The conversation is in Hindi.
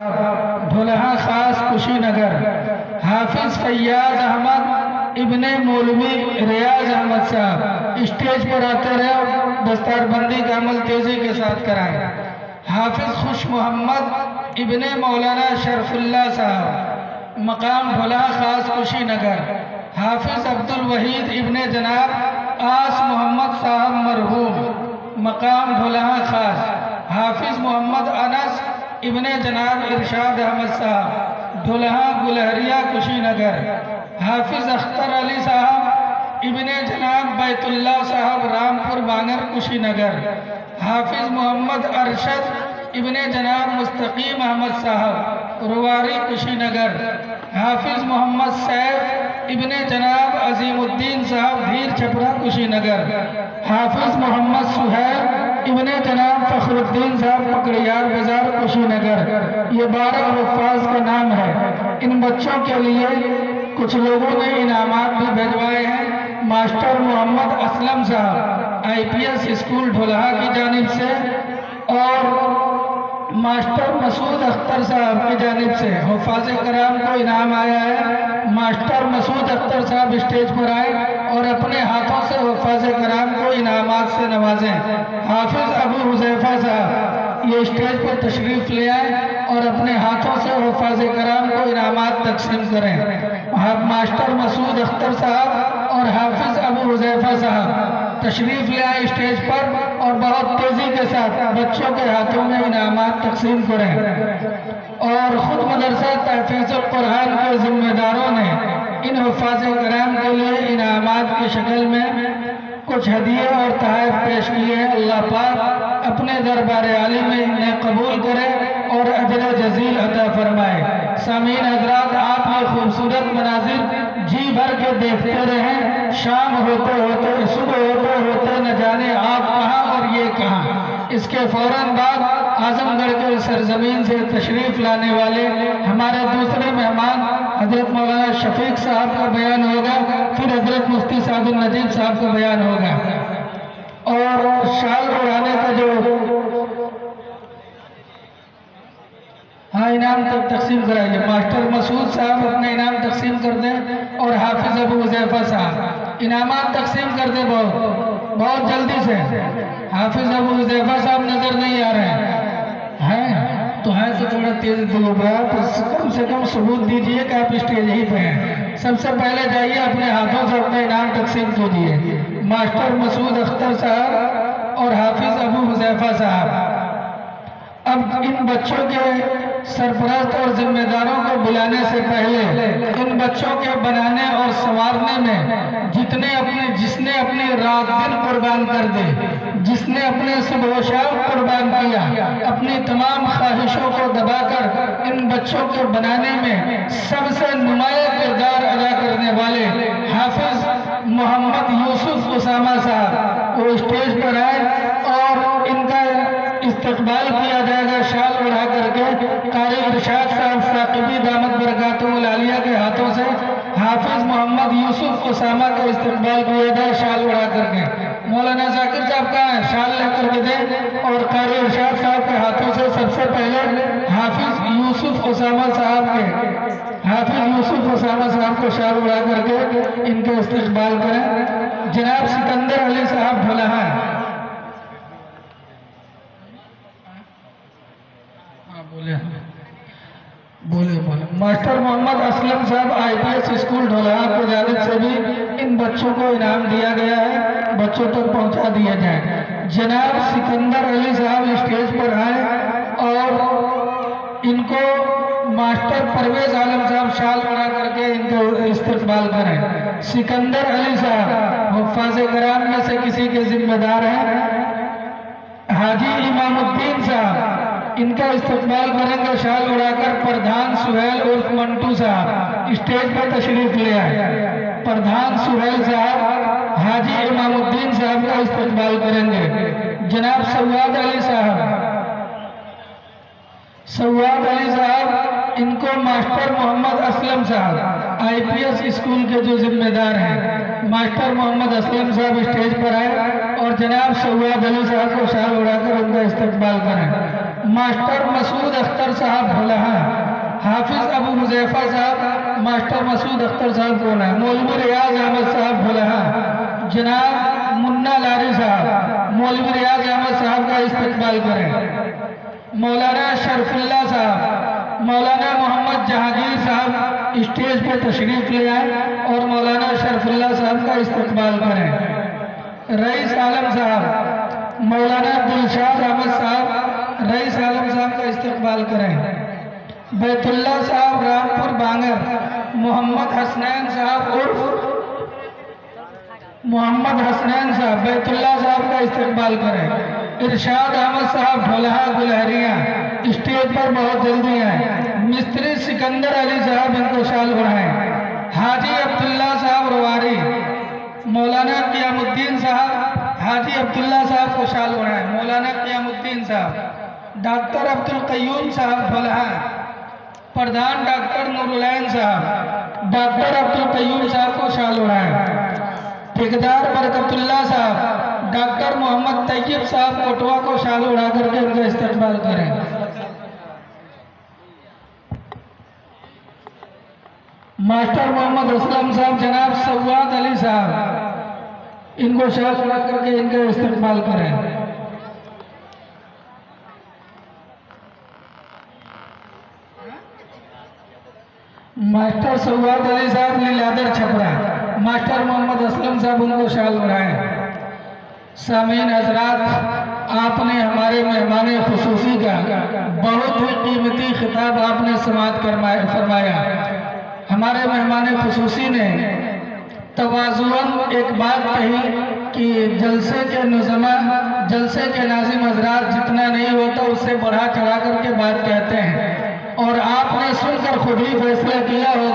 ढोलहा खास कुशीनगर। हाफिज फैयाज अहमद इब्ने मौलवी रियाज अहमद साहब स्टेज पर आते रहे, दस्तारबंदी का अमल तेजी के साथ कराएं। हाफिज खुश मोहम्मद इब्ने मौलाना शरफुल्ला साहब मकाम ढोलहा खास कुशीनगर। हाफिज अब्दुल वहीद इब्ने जनाब आस मोहम्मद साहब मरहूम मकाम ढोलहा खास। हाफिज मोहम्मद अनस इब्ने जनाब इरशाद अहमद साहब ढोलहा गुलहरिया कुशीनगर। हाफिज अख्तर अली साहब इब्ने जनाब बैतुल्ला साहब रामपुर बांगर कुशीनगर। हाफिज मोहम्मद अरशद इब्ने जनाब मुस्तकीम अहमद साहब रुवारी कुशीनगर। हाफिज मोहम्मद सैफ इब्ने जनाब अजीमुद्दीन साहब धीर छपरा कुशीनगर। हाफिज मोहम्मद सुहैल इब्ने जनाब फखरुद्दीन साहब पकड़ियार बाजार कुशीनगर। ये 12 हुफ़ाज़ का नाम है। इन बच्चों के लिए कुछ लोगों ने इनामात भी भिजवाए हैं। मास्टर मोहम्मद असलम साहब IPS स्कूल ढोलहा की जानिब से और मास्टर मसूद अख्तर साहब की जानिब से हुफ़ाज़ कराम को इनाम आया है। मास्टर मसूद अख्तर साहब स्टेज पर आए और अपने हाथों से हुफ़ाज़ कराम को इनामात से नवाजें। हाफिज अबू हुज़ैफ़ा साहब ये स्टेज पर तशरीफ़ ले आए और अपने हाथों से हुफ़ाज़ कराम को इनामात तकसीम करें। मास्टर मसूद अख्तर साहब और हाफिज अबू हुज़ैफ़ा साहब तशरीफ़ ले आए स्टेज पर और बहुत तेज़ी के साथ बच्चों के हाथों में इनामात तकसीम करें। और ख़ुद मदरसा तहफ़ीज़ुल कुरान के ज़िम्मेदारों ने इन हुफ़ाज़ कराम के लिए इनामात की शक्ल में कुछ हदिये और तोहफ़े पेश किए हैं। अल्लाह पाक अपने दरबार आली में इन्हें कबूल करे और अजर जज़ील अता फरमाए। सामीन हज़रात, आप ये खूबसूरत मनाजिर जी भर के देखते रहें। शाम होते होते सुबह होते होते न जाने आप कहाँ और ये कहाँ। इसके फ़ौरन बाद आज़मगढ़ के सरजमीन से तशरीफ़ लाने वाले हमारे दूसरे मेहमान हज़रत मौलाना शफीक साहब का बयान होगा, फिर हज़रत मुफ्ती सादुल नजीब साहब का बयान होगा। और शाल उड़ाने का जो इनाम तक तकसीम कराइए। मास्टर मसूद साहब अपने इनाम तकसीम कर दें और हाफिज अबू हुज़ैफ़ा साहब इनामात तकसीम कर दें बहुत जल्दी से। हाफिज अबू हुज़ैफ़ा साहब नज़र नहीं आ रहे हैं तो है तो थोड़ा तेज तो कम से कम सबूत दीजिए कि आप स्टेज ही पे हैं। सबसे पहले जाइए अपने हाथों से अपना इनाम तकसीम कीजिए। मास्टर मसूद अख्तर साहब और हाफिज अबू हुज़ैफ़ा साहब अब इन बच्चों के सरपरस्त और जिम्मेदारों को बुलाने से पहले इन बच्चों के बनाने और संवारने में जिसने अपनी रात दिन कुर्बान कर दी, जिसने अपने सुबह शाम कुर्बान किया, अपनी तमाम ख्वाहिशों को दबाकर इन बच्चों के बनाने में सबसे नुमाया किरदार अदा करने वाले हाफिज मोहम्मद यूसुफ उसामा साहब वो स्टेज पर आए और इनका इस्तकबाल किया जाएगा शाल उड़ा करके। कारी इरशाद साहब साकिबी दामत बरकातुहुल आलिया के हाथों से हाफिज मोहम्मद यूसुफ उसामा का इस्तकबाल किया जाए शाल उड़ा करके। मौलाना जाकिर साहब का है शाल लेकर के दें और कारी इरशाद साहब के हाथों से सबसे पहले हाफिज यूसुफ उसामा साहब को शाल उड़ा करके इनका इस्तकबाल करें। जनाब सिकंदर अली साहब ढोलहा बोले। मास्टर मोहम्मद असलम साहब IPS स्कूल ढोलहा की जानिब से भी इन बच्चों को इनाम दिया गया है, बच्चों तक पहुंचा दिया जाए। जनाब सिकंदर अली साहब स्टेज पर आए और इनको मास्टर परवेज आलम साहब शाल उड़ा करके इनको इस्तकबाल करें। सिकंदर अली साहब हुफ़ाज़ कराम में से किसी के जिम्मेदार हैं। हाजी इमामुद्दीन साहब इनका इस्तकबाल करेंगे शाल उड़ाकर। प्रधान सुहेल उर्फ मंटू साहब स्टेज पर तशरीफ ले आए। प्रधान सुहेल साहब हाजी इमामुद्दीन साहब का इस्तकबाल करेंगे। जनाब सवाद अली साहब इनको मास्टर मोहम्मद असलम साहब IPS स्कूल के जो जिम्मेदार हैं मास्टर मोहम्मद असलम साहब स्टेज पर आए और जनाब सवाद अली साहब को शाल उड़ाकर उनका इस्तकबाल करें। मास्टर मसूद अख्तर साहब भोलाहा, हाफिज अबू हुज़ैफा साहब मास्टर मसूद अख्तर साहब भोलाहा, मौलवी रियाज अहमद साहब भोलाहा, जनाब मुन्ना लारी साहब मौलवी रियाज अहमद साहब का इस्तकबाल करें। मौलाना शरफुल्ला साहब, मौलाना मोहम्मद जहांगीर साहब स्टेज पर तशरीफ ले आए और मौलाना शरफुल्ला साहब का इस्तकबाल करें। रईस आलम साहब, मौलाना दिलशाद अहमद साहब रईस आलम साहब का इस्तकबाल करें। बैतुल्ला साहब रामपुर बांगर, मोहम्मद हसनैन साहब उर्फ मोहम्मद हसनैन साहब बैतुल्ला साहब का इस्तकबाल करें। इरशाद अहमद साहब ढोलहा गुलहरिया स्टेज पर बहुत जल्दी आए। मिस्त्री सिकंदर अली साहब इनको शाल बढ़ाएं। हाजी अब्दुल्ला साहब रवारी, मौलाना क़ियामुद्दीन साहब हाजी अब्दुल्ला साहब को शाल बढ़ाएं। मौलाना क़ियामुद्दीन साहब। डॉक्टर अब्दुल क़य्यूम साहब ढोलहा, प्रधान डॉक्टर नूरुलैन साहब डॉक्टर अब्दुल क़य्यूम साहब को शाल बढ़ाएं। ठेकेदार बरकतुल्ला साहब डॉक्टर मोहम्मद तैयब साहब कोटवा को शाल उड़ा करके उनका इस्तकबाल करें। मास्टर मोहम्मद असलम साहब जनाब सवाद अली साहब इनको शाल उड़ा करके इनका इस्तकबाल करें। मास्टर सवाद अली साहब लीलादर छपरा, मास्टर मोहम्मद असलम साहब उनको शाल बढ़ाएं। सामीन हजरात, आपने हमारे मेहमान खुसूसी का बहुत ही कीमती खिताब आपने समाअत फरमाया। हमारे मेहमान खुसूसी ने तवाज़ुअन एक बात कही कि जलसे के नुज़मा, जलसे के नाज़िम हजरात जितना नहीं होता उससे बढ़ा चढ़ा करके बात कहते हैं, और आपने सुनकर खुद ही फैसला किया होगा